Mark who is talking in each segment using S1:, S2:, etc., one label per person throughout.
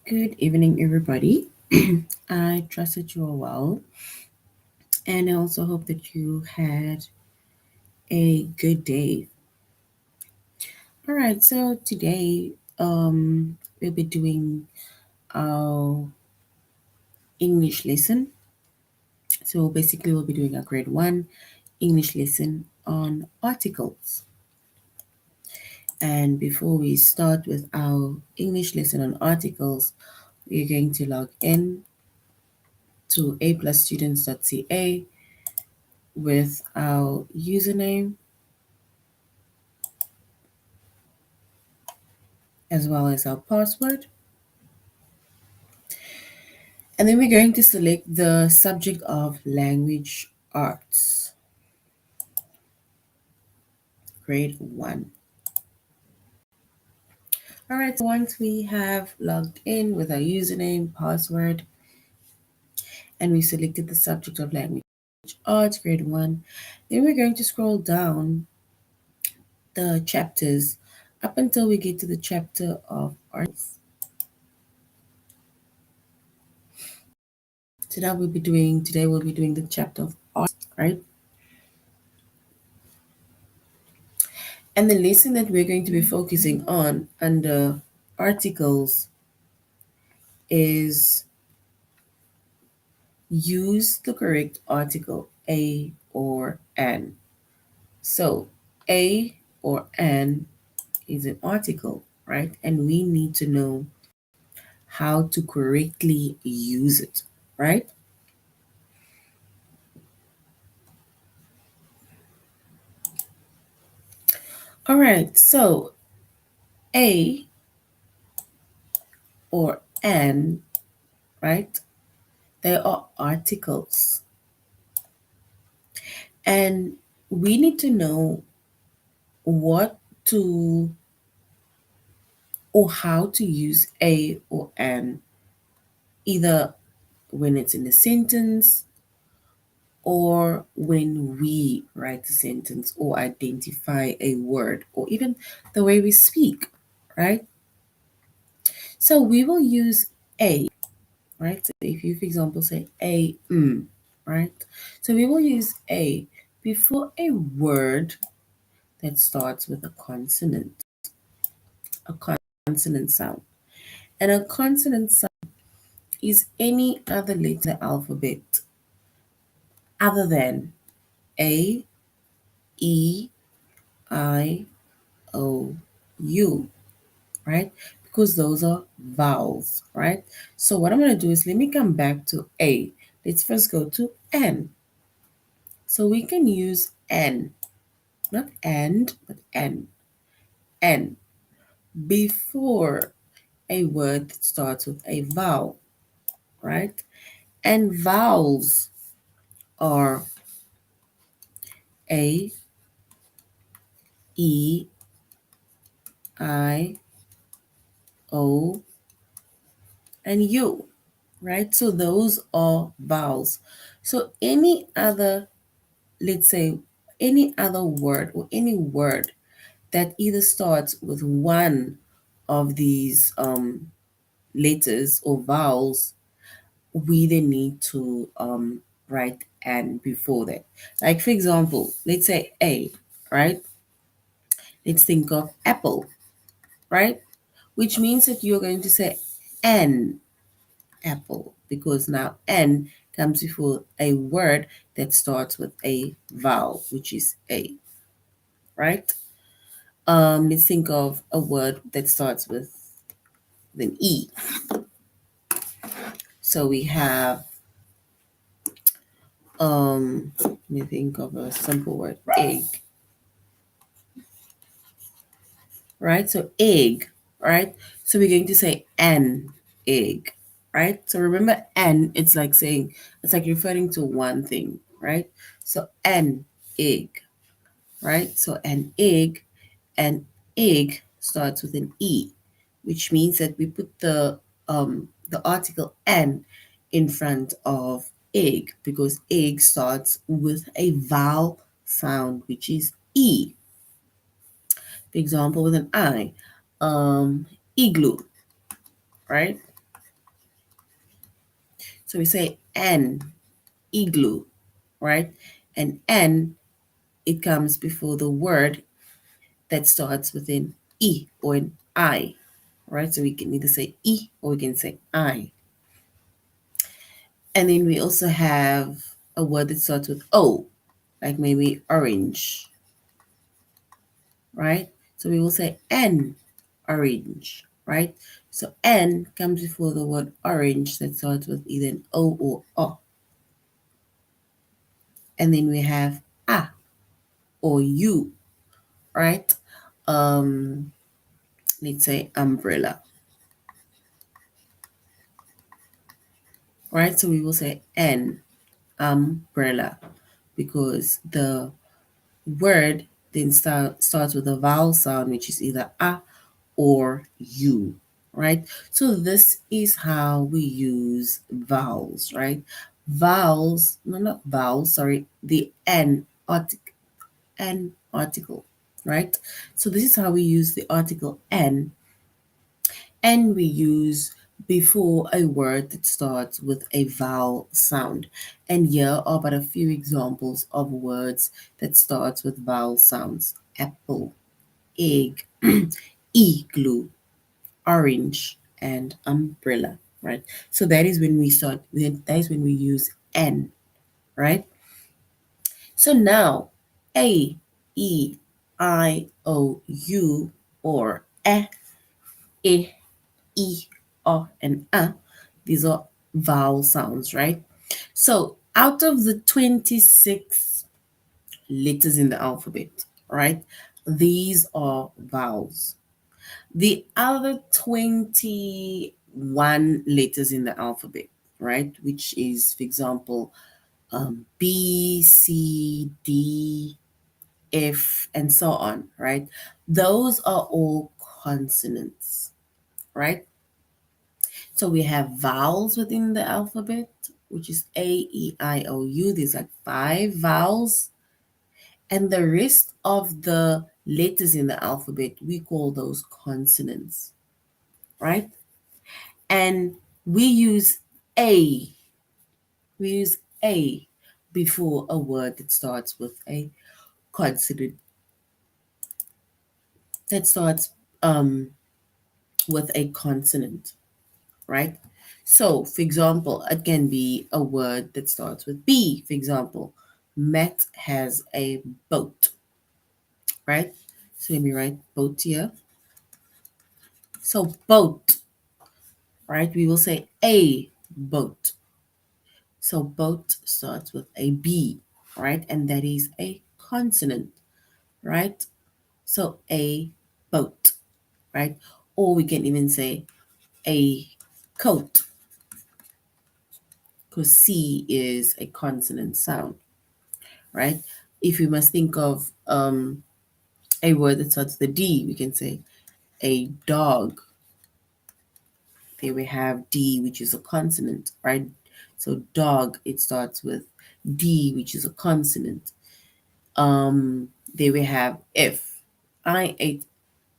S1: Good evening, everybody. I trust that you are well, and I also hope that you had a good day. All right, so today we'll be doing our English lesson. So basically, we'll be doing a grade one English lesson on articles. And before we start with our English lesson on articles, we're going to log in to aplusstudents.ca with our username as well as our password. And then we're going to select the subject of language arts, grade one. All right, so once we have logged in with our username, password, and we selected the subject of language arts, grade one, then we're going to scroll down the chapters up until we get to the chapter of arts. Today we'll be doing the chapter of arts, right? And the lesson that we're going to be focusing on under articles is use the correct article a or an. So a or an is an article, right? And we need to know how to correctly use it, right? All right, so a or an, right? They are articles. And we need to know what to or how to use a or an, either when it's in a sentence or when we write a sentence or identify a word or even the way we speak, right? So we will use a, right? So if you, for example, say a, right? So we will use a before a word that starts with a consonant sound. And a consonant sound is any other letter in the alphabet other than A, E, I, O, U, right? Because those are vowels, right? So what I'm going to do is let me come back to A. Let's first go to N. So we can use N, not and, but N. N before a word that starts with a vowel, right? And vowels are A, E, I, O, and U, right? So those are vowels. So any other, let's say, any other word or any word that either starts with one of these letters or vowels, we then need to write an before that. Like, for example, let's say A, right? Let's think of apple, right? Which means that you're going to say an apple because now N comes before a word that starts with a vowel, which is A, right? Let's think of a word that starts with an E. So we have, let me think of a simple word, egg, right? So egg, right? So we're going to say an egg, right? So remember an, it's like saying, it's like referring to one thing, right? So an egg, right? So an egg starts with an E, which means that we put the article an in front of egg because egg starts with a vowel sound, which is E. For example, with an I, igloo, right? So we say an, igloo, right? And an, it comes before the word that starts with an E or an I, right? So we can either say E or we can say I. And then we also have a word that starts with O, like maybe orange, right? So we will say an orange, right? So N comes before the word orange that starts with either an O or O. And then we have A or U, right? Um, let's say umbrella, right? So we will say N, umbrella, because the word then starts with a vowel sound, which is either A or U, right? So this is how we use vowels, right? Vowels, no, not vowels, sorry, the N article, right? So this is how we use the article N, and we use before a word that starts with a vowel sound. And here are but a few examples of words that starts with vowel sounds: apple, egg, igloo, orange, and umbrella, right? So that is when we start, that is when we use N, right? So now A, E, I, O, U, or E, E, O, and A, these are vowel sounds, right? So out of the 26 letters in the alphabet, right, these are vowels. The other 21 letters in the alphabet, right, which is, for example, B, C, D, F, and so on, right? Those are all consonants, right? So we have vowels within the alphabet, which is A, E, I, O, U. There's like 5 vowels. And the rest of the letters in the alphabet, we call those consonants, right? And we use A. We use A before a word that starts with a consonant, that starts with a consonant, right? So, for example, it can be a word that starts with B. For example, Matt has a boat, right? So let me write boat here. So boat, right? We will say a boat. So boat starts with a B, right? And that is a consonant, right? So a boat, right? Or we can even say a coat, because C is a consonant sound, right? If we must think of a word that starts with a D, we can say a dog. There we have D, which is a consonant, right? So dog, it starts with D, which is a consonant. There we have F. I ate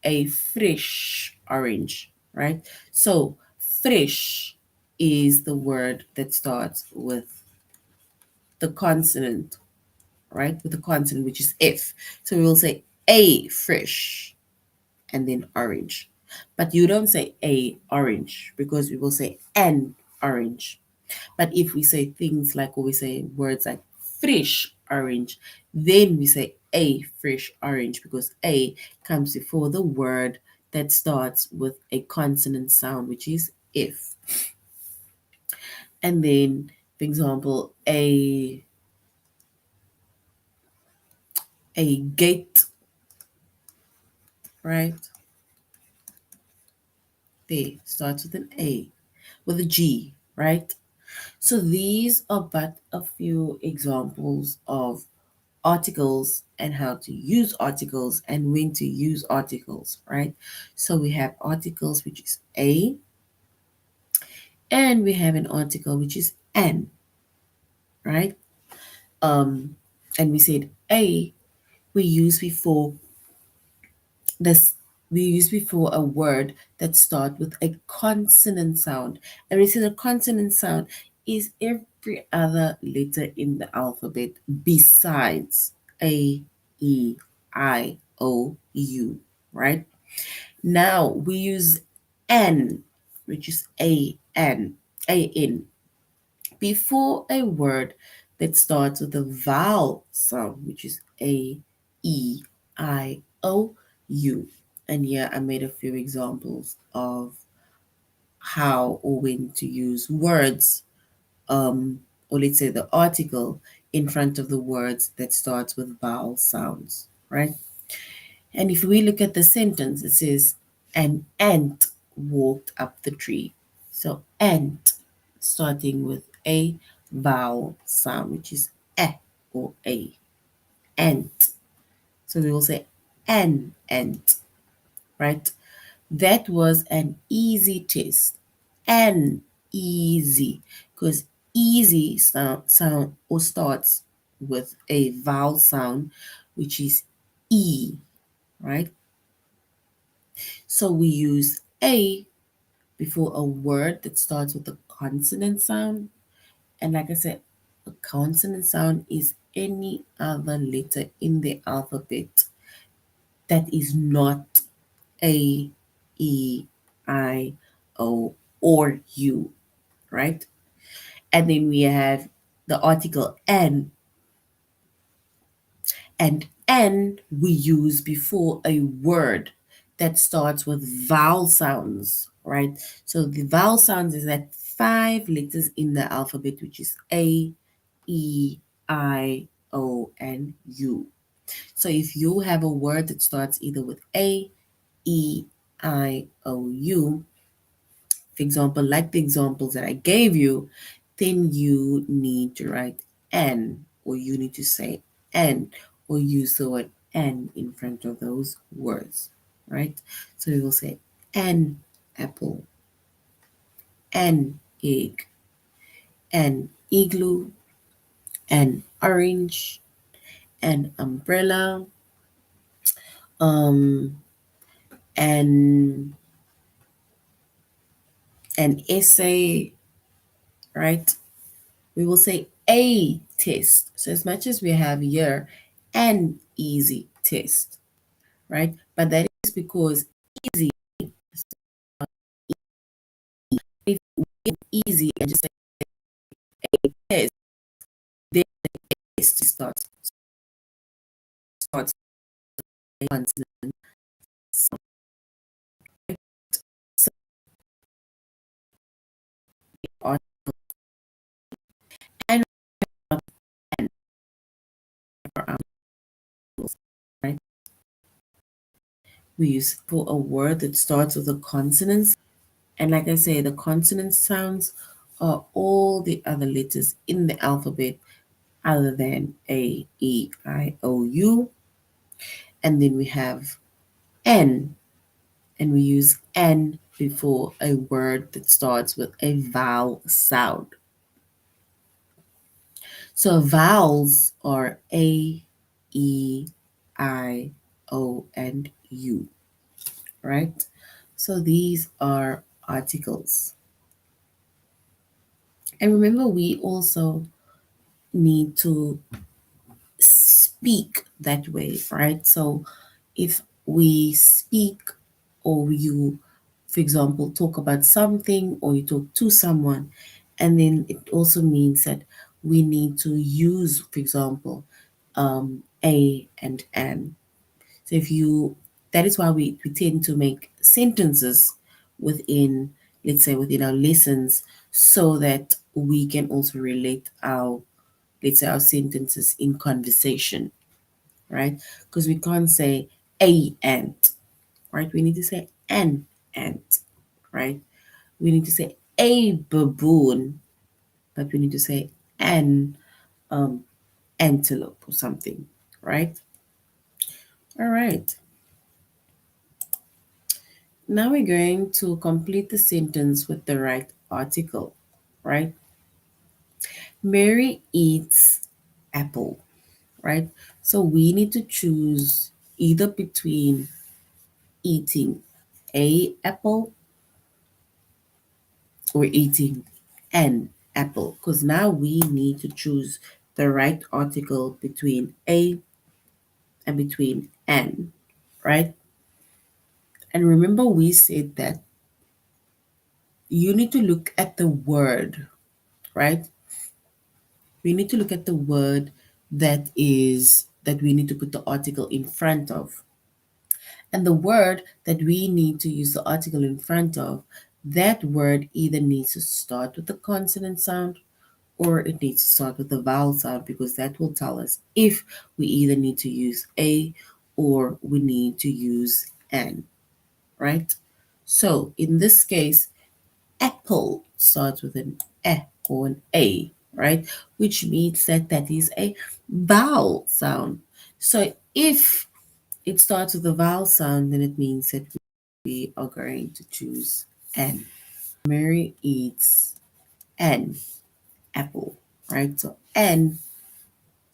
S1: a fresh orange, right? So fresh is the word that starts with the consonant, right? With the consonant, which is F. So we will say a fresh and then orange. But you don't say a orange, because we will say an orange. But if we say things like, or we say words like fresh orange, then we say a fresh orange, because a comes before the word that starts with a consonant sound, which is F. And then, for example, a gate, right? There starts with an A, with a G, right? So these are but a few examples of articles and how to use articles and when to use articles, right? So we have articles, which is a, and we have an article, which is an, right? Um, and we said a we use before this we use before a word that start with a consonant sound. And we said a consonant sound is every other letter in the alphabet besides A, E, I, O, U, right? Now we use N, which is A-N, before a word that starts with a vowel sound, which is A, E, I, O, U. And here I made a few examples of how or when to use words, or let's say the article in front of the words that starts with vowel sounds, right? And if we look at the sentence, it says, an ant walked up the tree. So ant, starting with a vowel sound, which is or a, ant. So we will say an ant, right? That was an easy test. An easy, because easy sound or starts with a vowel sound, which is E, right? So we use A before a word that starts with a consonant sound. And like I said, a consonant sound is any other letter in the alphabet that is not A, E, I, O, or U, right? And then we have the article and N we use before a word that starts with vowel sounds, right? So the vowel sounds is that 5 letters in the alphabet, which is A, E, I, O, and U. So if you have a word that starts either with A, E, I, O, U, for example, like the examples that I gave you, then you need to write N, or you need to say N, or use the word N in front of those words, right? So we will say an apple, an egg, an igloo, an orange, an umbrella, um, an an essay, right? We will say a test. So as much as we have here an easy test, right? But that is because easy, if we easy and just say a test, then the test starts a consonant sound, right? So we are and and for our rules, right? We use for a word that starts with a consonant. And like I say, the consonant sounds are all the other letters in the alphabet other than A, E, I, O, U. And then we have N, and we use N before a word that starts with a vowel sound. So vowels are A, E, I, O, and U, right? So these are articles. And remember, we also need to speak that way, right? So if we speak, or you, for example, talk about something or you talk to someone, and then it also means that we need to use, for example, a and an. So if you, that is why we tend to make sentences within, let's say, within our lessons, so that we can also relate our, let's say, our sentences in conversation, right? Because we can't say a ant, right? We need to say an ant, right? We need to say a baboon, but we need to say an antelope or something, right? All right. Now we're going to complete the sentence with the right article, right? Mary eats apple, right? So we need to choose either between eating a apple or eating an apple, because now we need to choose the right article between a and between an, right? And remember, we said that you need to look at the word, right? We need to look at the word that we need to put the article in front of. And the word that we need to use the article in front of, that word either needs to start with the consonant sound or it needs to start with the vowel sound, because that will tell us if we either need to use a or we need to use an, right? So in this case, apple starts with an e or an a, right? Which means that that is a vowel sound. So if it starts with a vowel sound, then it means that we are going to choose an. Mary eats an apple, right? So an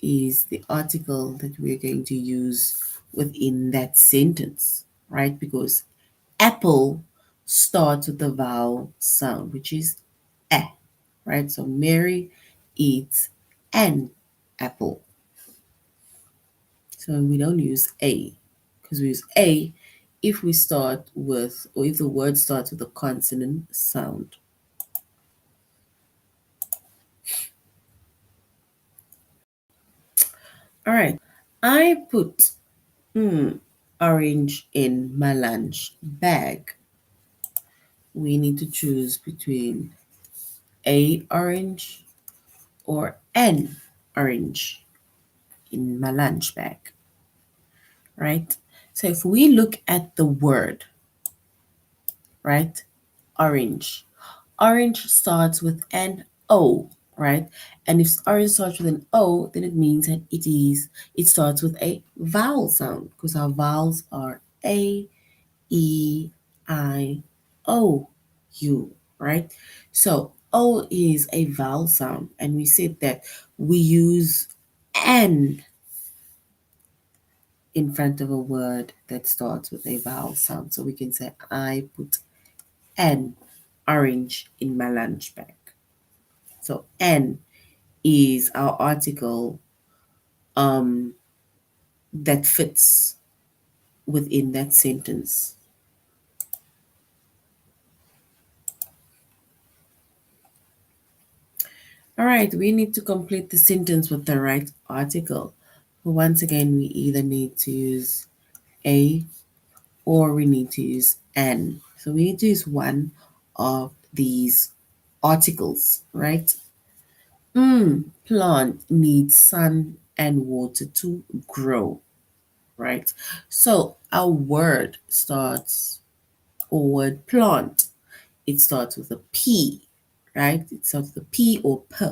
S1: is the article that we're going to use within that sentence, right? Because apple starts with the vowel sound, which is eh, right? So Mary eats an apple. So we don't use a, because we use a if we start with, or if the word starts with a consonant sound. All right. I put orange in my lunch bag. We need to choose between a orange or an orange in my lunch bag, right? So if we look at the word, right, orange, orange starts with an O, right? And if orange starts with an O, then it means that it starts with a vowel sound, because our vowels are A, E, I, O, U, right? So O is a vowel sound, and we said that we use an in front of a word that starts with a vowel sound. So we can say, I put an orange in my lunch bag. So an is our article that fits within that sentence. All right, we need to complete the sentence with the right article. Once again, we either need to use a or we need to use an. So we need to use one of these articles, right? Plant needs sun and water to grow, right? So our word starts, or word plant, it starts with a P, right? It starts with a P or P,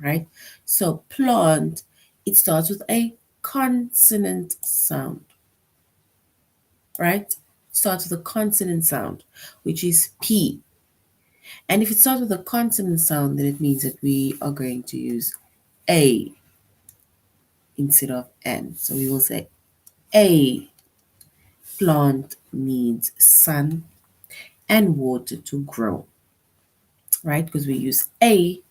S1: right? So plant, it starts with a consonant sound, right? It starts with a consonant sound, which is P. And if it starts with a consonant sound, then it means that we are going to use A instead of N. So we will say A plant needs sun and water to grow, right? Because we use A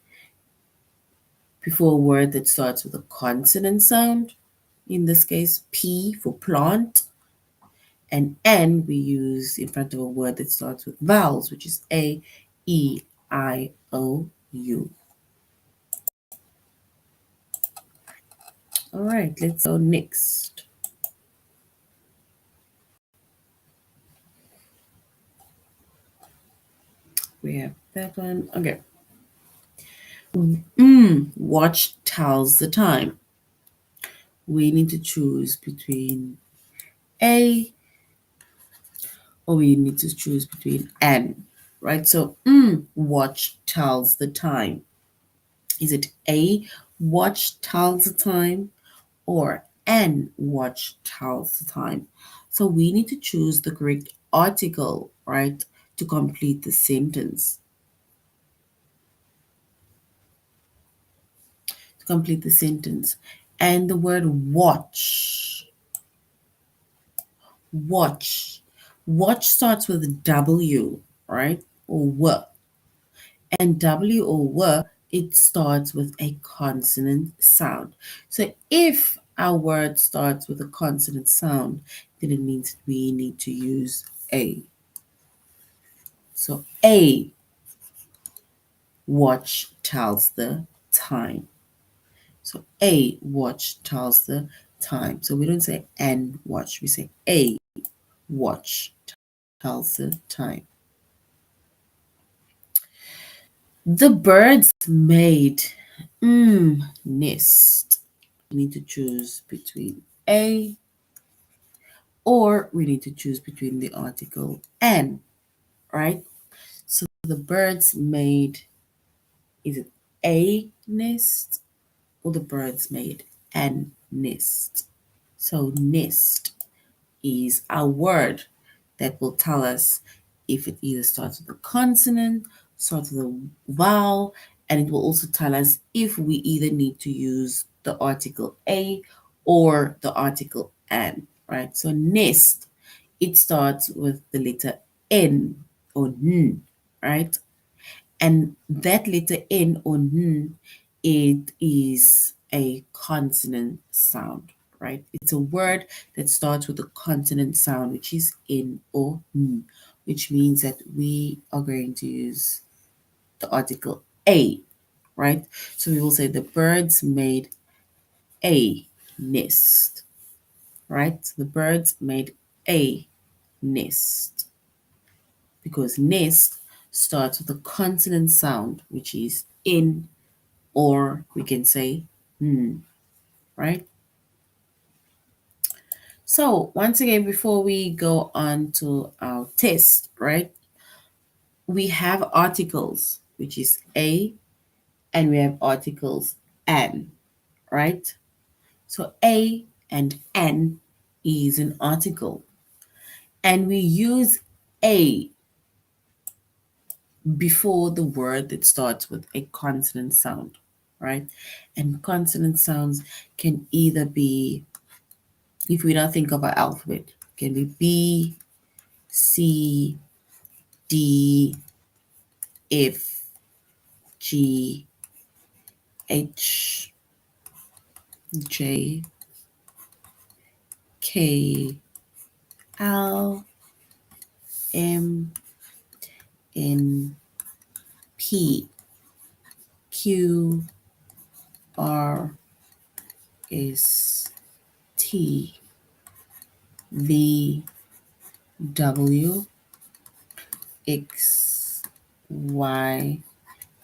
S1: before a word that starts with a consonant sound, in this case, P for plant, and N we use in front of a word that starts with vowels, which is A, E, I, O, U. All right, let's go next. We have that one. Okay. Watch tells the time. We need to choose between A, or we need to choose between N, right? So, watch tells the time. Is it A, watch tells the time, or N, watch tells the time? So we need to choose the correct article, right, to complete the sentence. To complete the sentence. And the word watch. Watch. Watch starts with a W, right? Or W. And W or W it starts with a consonant sound. So if our word starts with a consonant sound, then it means we need to use a. So a watch tells the time. So a watch tells the time. So we don't say an watch, we say a watch tells the time. The birds made nest. We need to choose between a, or we need to choose between the article an, right? So the birds made, is it a nest, or the birds made an nest? So nest is a word that will tell us if it either starts with a consonant, starts with a vowel, and it will also tell us if we either need to use the article a or the article an, right? So nest, it starts with the letter n or n, right? And that letter n or n, it is a consonant sound, right? It's a word that starts with a consonant sound, which is n or n, which means that we are going to use the article a, right? So we will say the birds made a nest, right? So the birds made a nest, because nest starts with a consonant sound, which is n, or we can say right? So once again, before we go on to our test, right, we have articles, which is a, and we have articles an, right? So a and an is an article, and we use a before the word that starts with a consonant sound, right? And consonant sounds can either be, if we don't think of our alphabet, can be B, C, D, F, G, H, J, K, L, M, N, P, Q, R, S, T, V, W, X, Y,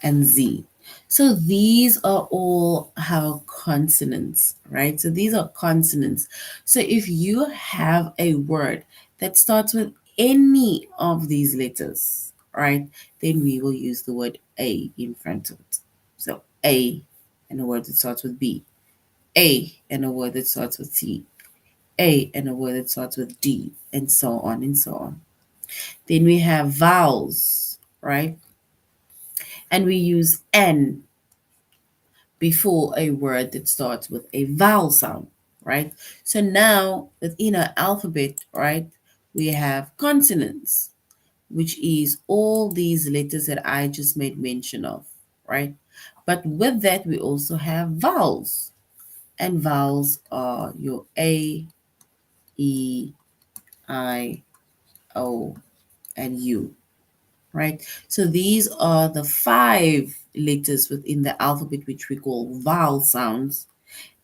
S1: and Z. So these are all our consonants, right? So these are consonants. So if you have a word that starts with any of these letters, right, then we will use the word a in front of it. So a and a word that starts with B, a and a word that starts with C, a and a word that starts with D, and so on and so on. Then we have vowels, right? And we use N before a word that starts with a vowel sound, right? So now within our alphabet, right, we have consonants, which is all these letters that I just made mention of, right? But with that, we also have vowels, and vowels are your A, E, I, O, and U, right? So these are the 5 letters within the alphabet which we call vowel sounds,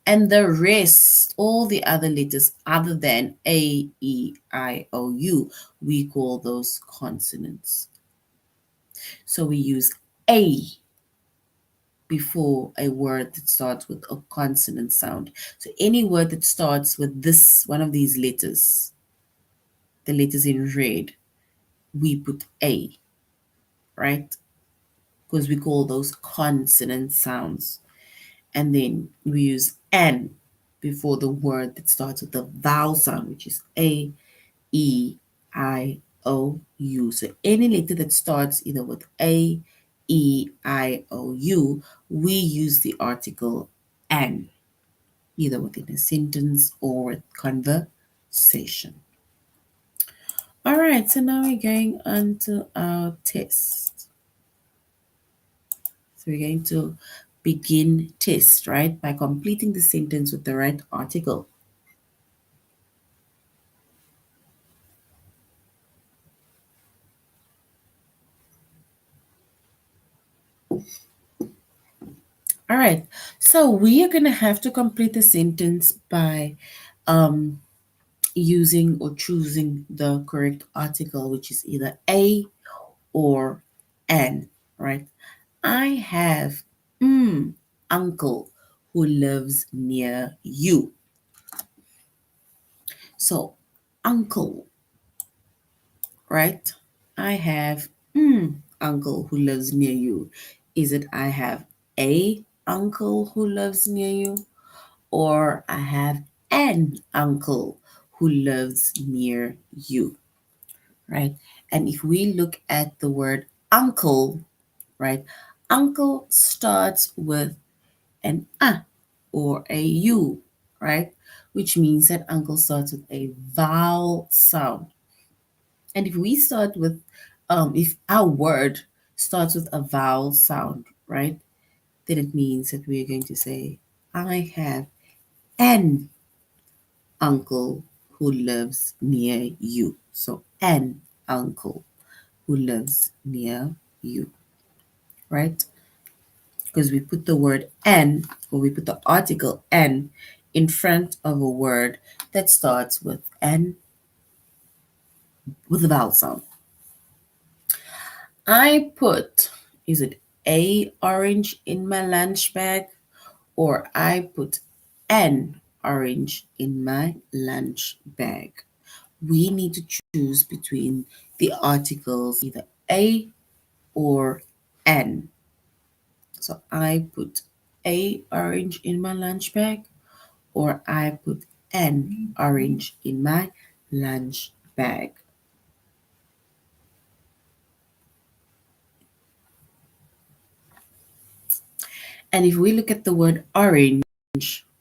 S1: and the rest, all the other letters other than A, E, I, O, U, we call those consonants. So we use A before a word that starts with a consonant sound. So any word that starts with this one of these letters, the letters in red, we put A, right? Because we call those consonant sounds. And then we use N before the word that starts with the vowel sound, which is A, E, I, O, U. So any letter that starts either with A, E, I, O, U, we use the article an, either within a sentence or with conversation. All right, so now we're going on to our test. So we're going to begin test, right, by completing the sentence with the right article. All right, so we are going to have to complete the sentence by using or choosing the correct article, which is either a or an, right? I have uncle who lives near you. So, uncle, right? I have uncle who lives near you. Is it I have a uncle who lives near you? Or I have an uncle who lives near you, right? And if we look at the word uncle, right, uncle starts with an or a u, right? Which means that uncle starts with a vowel sound. And if we start with, if our word starts with a vowel sound, right, then it means that we're going to say, I have an uncle who lives near you. So, an uncle who lives near you, right? Because we put the word an, or we put the article an in front of a word that starts with an, with a vowel sound. I put, is it a orange in my lunch bag, or I put an orange in my lunch bag? We need to choose between the articles either a or an. So I put a orange in my lunch bag, or I put an orange in my lunch bag. And if we look at the word orange,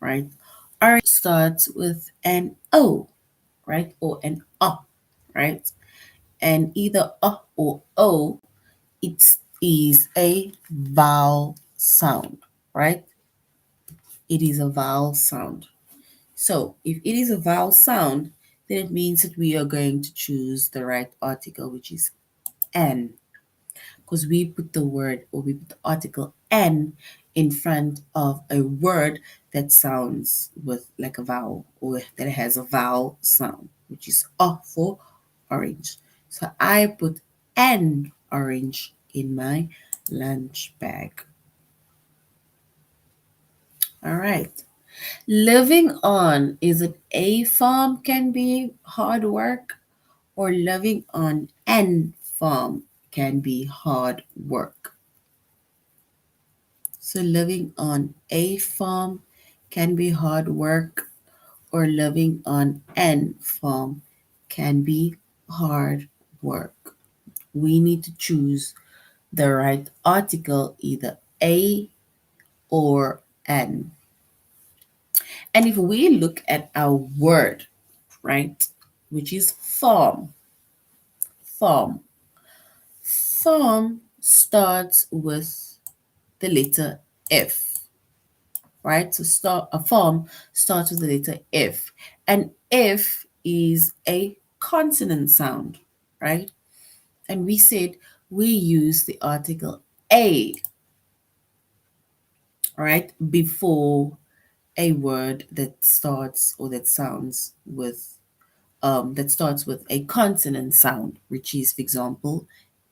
S1: right, orange starts with an O, right, or an O, right? And either or O, it is a vowel sound, right? It is a vowel sound. So if it is a vowel sound, then it means that we are going to choose the right article, which is an, because we put the word, or we put the article an in front of a word that sounds with like a vowel, or that has a vowel sound, which is for orange. So I put an orange in my lunch bag. All right. Living on, is it a farm can be hard work, or living on an farm can be hard work? So living on a farm can be hard work, or living on an farm can be hard work. We need to choose the right article, either a or an. And if we look at our word, right, which is farm, farm, farm starts with the letter F, right? So start a farm starts with the letter F, and F is a consonant sound, right? And we said we use the article a, right, before a word that starts or that sounds with that starts with a consonant sound, which is, for example,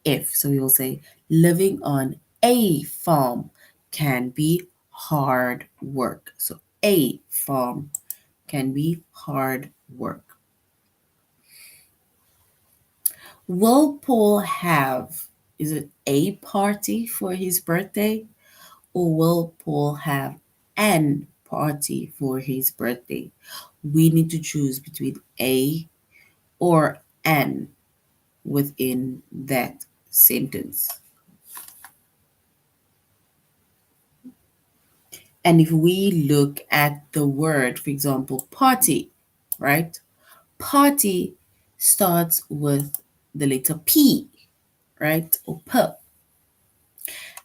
S1: F. So we will say living on a farm can be hard work. So a farm can be hard work. Will Paul have, is it a party for his birthday, or will Paul have an party for his birthday? We need to choose between a or an within that sentence. And if we look at the word, for example, party, right? Party starts with the letter P, right? Or P.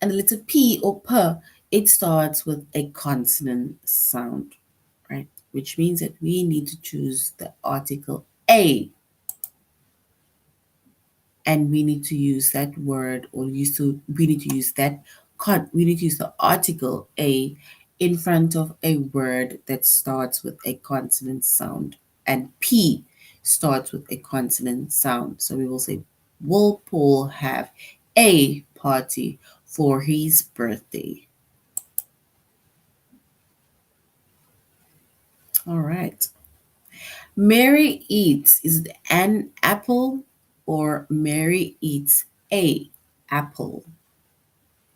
S1: And the letter P or P, it starts with a consonant sound, right? Which means that we need to choose the article A, and we need to use that word, or we need to use we need to use the article A in front of a word that starts with a consonant sound, and P starts with a consonant sound. So we will say, will Paul have a party for his birthday? All right. Mary eats, is it an apple or Mary eats a apple?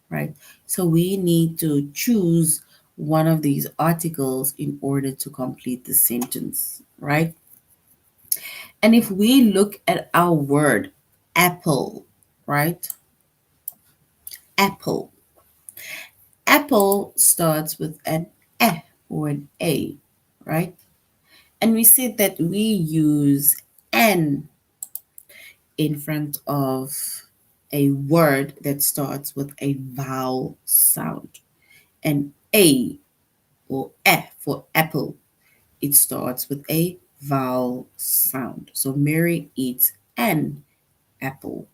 S1: Right? So we need to choose one of these articles in order to complete the sentence, right? And if we look at our word apple, right? Apple. Apple starts with an A or an A, right? And we said that we use an in front of a word that starts with a vowel sound. And A or F for apple, it starts with a vowel sound. So Mary eats an apple.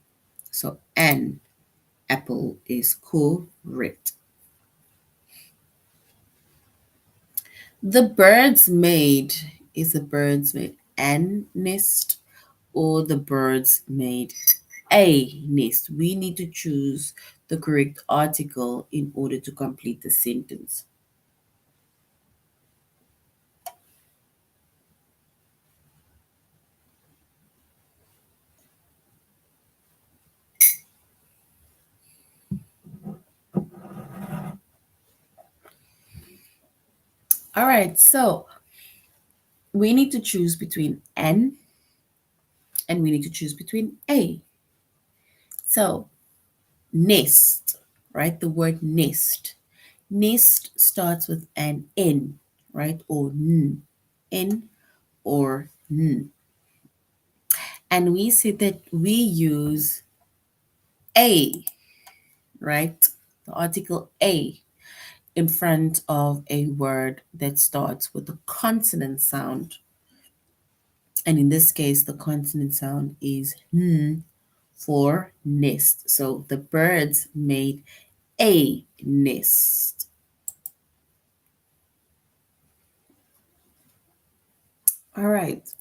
S1: So an apple is correct. The birds made, is the birds made an nest or the birds made a nest? We need to choose the correct article in order to complete the sentence. All right, so we need to choose between N and we need to choose between A. So, nest, right? The word nest. Nest starts with an N, right? Or N. N or N. And we see that we use A, right? The article A in front of a word that starts with a consonant sound. And in this case, the consonant sound is N for nest. So the birds made a nest. All right.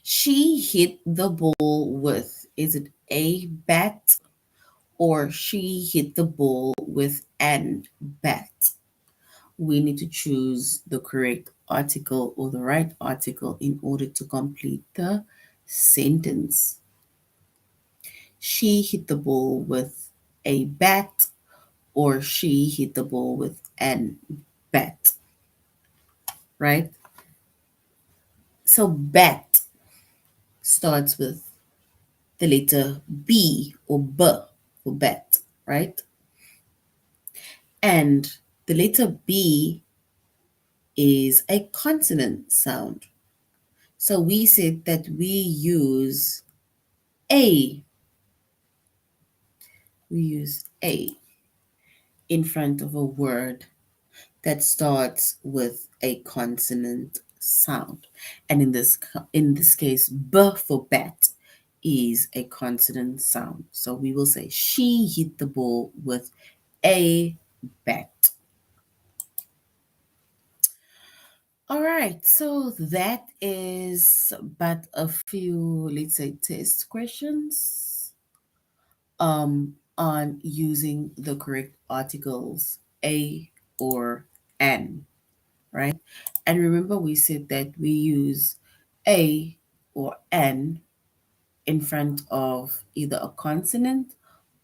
S1: She hit the ball with, is it a bat or she hit the ball with an bat? We need to choose the correct article or the right article in order to complete the sentence. She hit the ball with a bat or she hit the ball with an bat, right? So bat starts with the letter B or B for bat, right? And the letter B is a consonant sound. So we said that A, we use A in front of a word that starts with a consonant sound. And in this case, B for bat is a consonant sound. So we will say she hit the ball with a bat. All right, so that is but a few, let's say, test questions on using the correct articles a or an, right? And remember, we said that we use a or an in front of either a consonant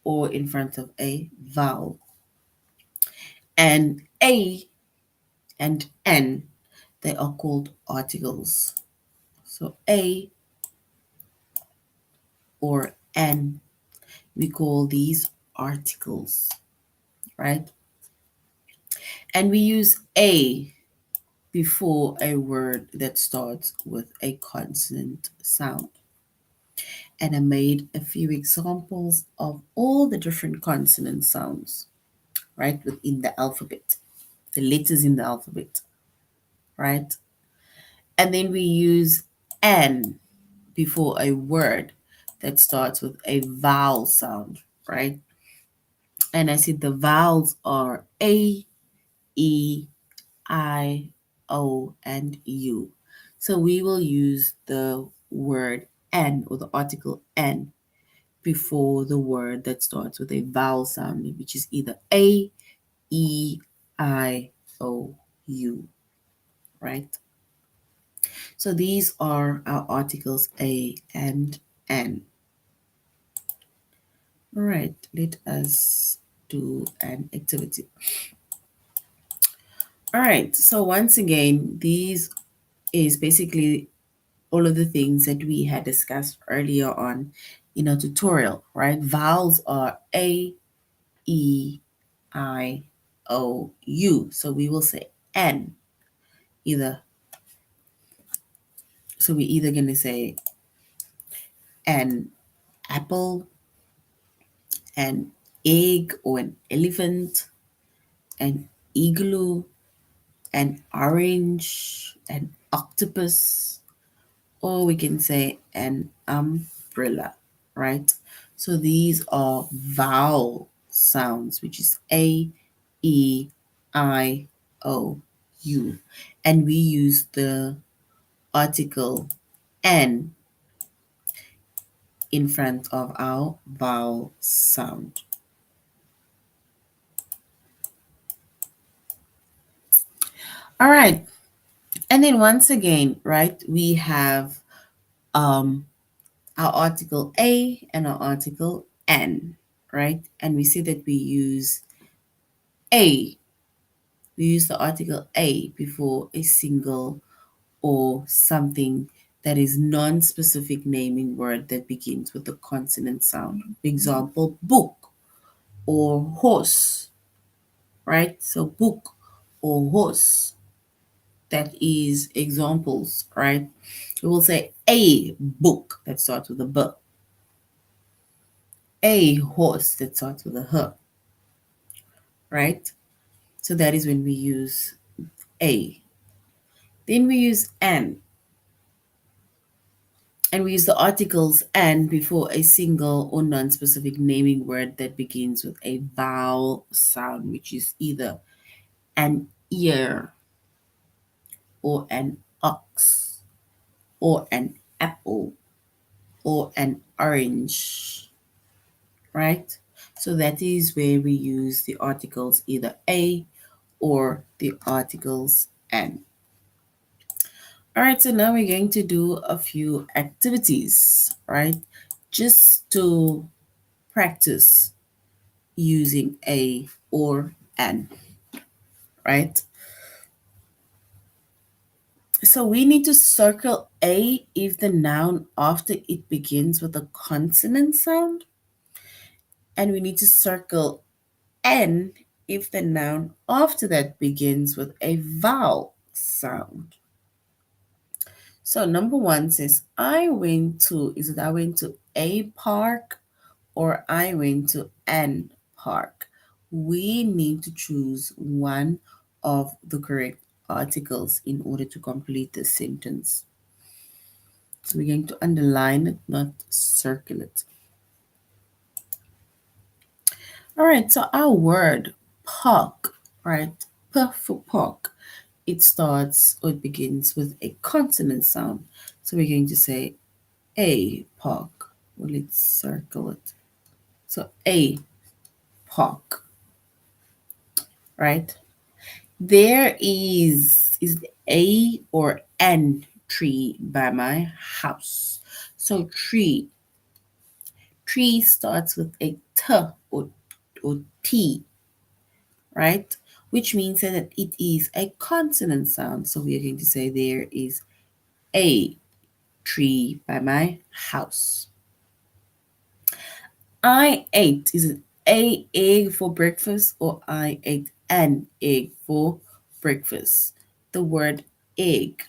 S1: or in front of a vowel. And a and n, they are called articles. So a or an, we call these articles, right? And we use a before a word that starts with a consonant sound. And I made a few examples of all the different consonant sounds. right, within the alphabet, the letters in the alphabet, right? And then we use N before a word that starts with a vowel sound, right? And I said the vowels are A, E, I, O, and U. So we will use the word N or the article N before the word that starts with a vowel sound, which is either A, E, I, O, U, right? So these are our articles A and N. All right, let us do an activity. All right, so once again, these is basically all of the things that we had discussed earlier on in our tutorial, right? Vowels are A, E, I, O, U. So we will say N either. So we're either going to say an apple, an egg or an elephant, an igloo, an orange, an octopus, or we can say an umbrella, right? So these are vowel sounds, which is A, E, I, O, U. And we use the article N in front of our vowel sound. All right. And then once again, right, we have our article A and our article N, right? And we see that we use A. We use the article A before a single or something that is non-specific naming word that begins with a consonant sound. For example, book or horse, right? So book or horse. That is examples, right? We will say a book that starts with a B, a horse that starts with a H, right? So that is when we use A. Then we use N. And we use the articles and before a single or non-specific naming word that begins with a vowel sound, which is either an ear or an ox or an apple or an orange, right? So that is where we use the articles either a or the articles and. All right, so now we're going to do a few activities, right? Just to practice using a or an, right? So we need to circle a if the noun after it begins with a consonant sound, and we need to circle N if the noun after that begins with a vowel sound. So number one says, I went to, is it I went to a park or I went to an park? We need to choose one of the correct articles in order to complete the sentence. So we're going to underline it, not circle it. All right, so our word park, right? P for park. It starts or it begins with a consonant sound. So we're going to say a park. Well, let's circle it. So a park, right? There is a or an tree by my house. So tree starts with a t or t, right? Which means that it is a consonant sound. So we are going to say there is a tree by my house. I ate, is it a egg for breakfast or I ate an egg for breakfast? The word egg,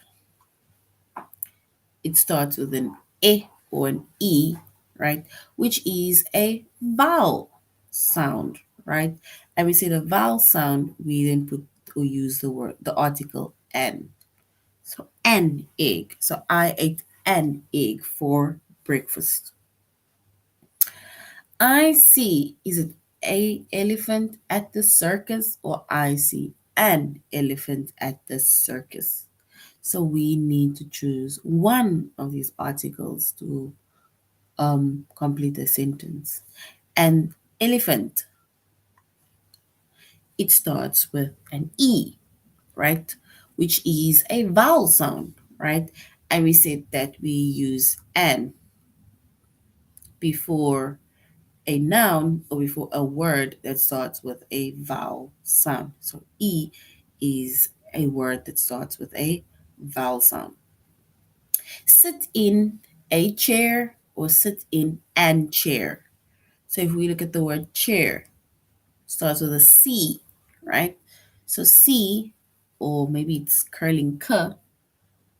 S1: it starts with an e or an e, right? Which is a vowel sound, right? And we say the vowel sound, we then put or use the article an. So an egg. So I ate an egg for breakfast. I see. Is it a elephant at the circus or I see an elephant at the circus? So we need to choose one of these articles to complete the sentence. And elephant, it starts with an E, right? Which is a vowel sound, right? And we said that we use an before a noun or before a word that starts with a vowel sound. So E is a word that starts with a vowel sound. Sit in a chair or sit in an chair. So if we look at the word chair, starts with a C, right? So C, or maybe it's curling K,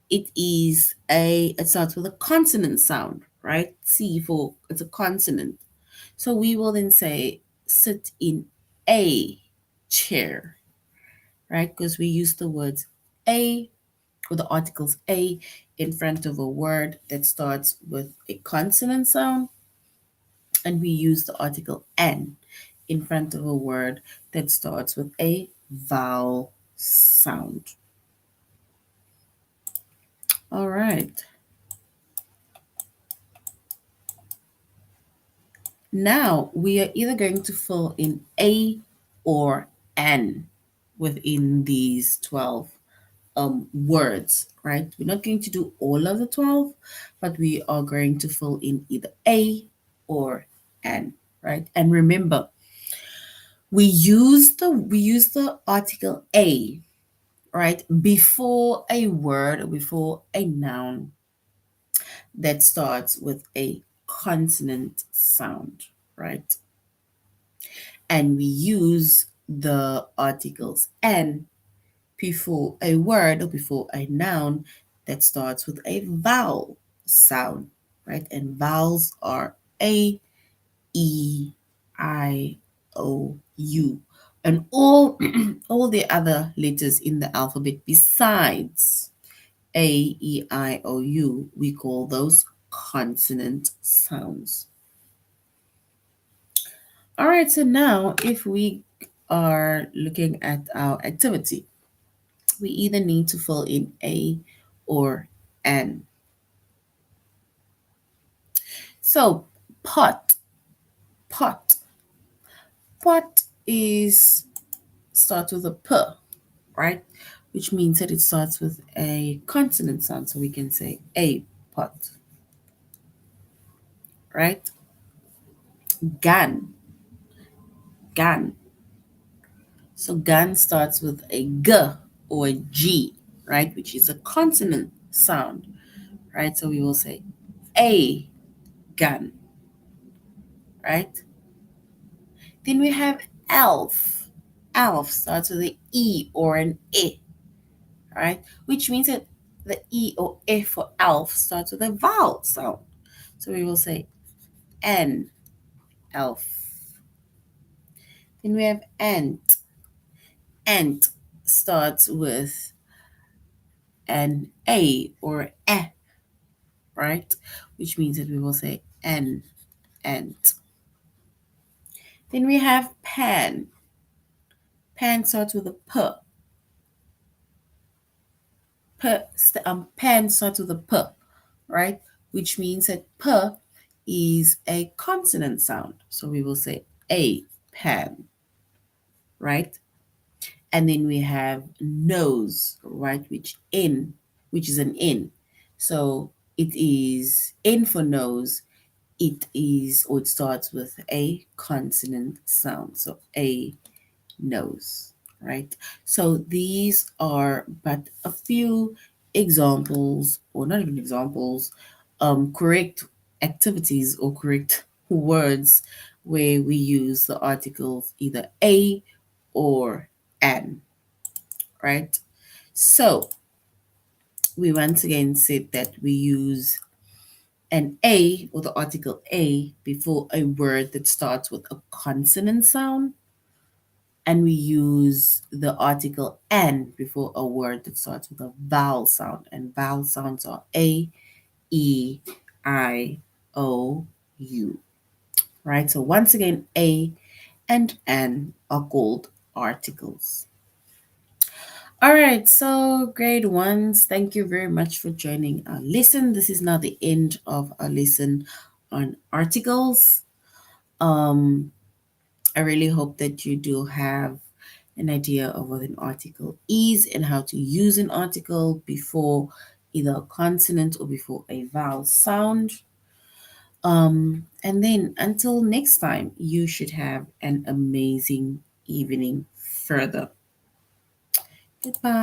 S1: it starts with a consonant sound, right? C for it's a consonant. So we will then say sit in a chair, right? Because we use the words a or the articles a in front of a word that starts with a consonant sound, and we use the article an in front of a word that starts with a vowel sound. All right. Now we are either going to fill in a or an within these 12 words, right? We're not going to do all of the 12, but we are going to fill in either a or an, right? And remember, we use the article a, right, before a word or before a noun that starts with a consonant sound, right? And we use the articles an before a word or before a noun that starts with a vowel sound, right? And vowels are A, E, I, O, U. And all all the other letters in the alphabet besides A, E, I, O, U, we call those consonant sounds. All right, so now if we are looking at our activity, we either need to fill in a or an. So pot, pot, pot is starts with a p, right? Which means that it starts with a consonant sound. So we can say a pot, right? Gun, gun. So gun starts with a g or a g, right? Which is a consonant sound, right? So we will say a gun, right? Then we have elf. Elf starts with an E or an I, right? Which means that the E or I for elf starts with a vowel sound. So we will say an elf. Then we have ant. Ant starts with an A or E, right? Which means that we will say an ant. Then we have pan. Pan starts with a P. Pan starts with a P, right? Which means that P is a consonant sound. So we will say a pan, right? And then we have nose, right? Which is an N. So it is N for nose. It is, or it starts with a consonant sound. So a nose, right? So these are but a few examples, or not even examples, correct activities or correct words where we use the articles either a or an, right? So we once again said that we use an a or the article a before a word that starts with a consonant sound, and we use the article "and" before a word that starts with a vowel sound. And vowel sounds are A, E, I, O, U. Right? So once again, A and N are called articles. All right, so grade ones, thank you very much for joining our lesson. This is now the end of our lesson on articles. Um, I really hope that you do have an idea of what an article is and how to use an article before either a consonant or before a vowel sound. And then until next time, you should have an amazing evening further. Goodbye.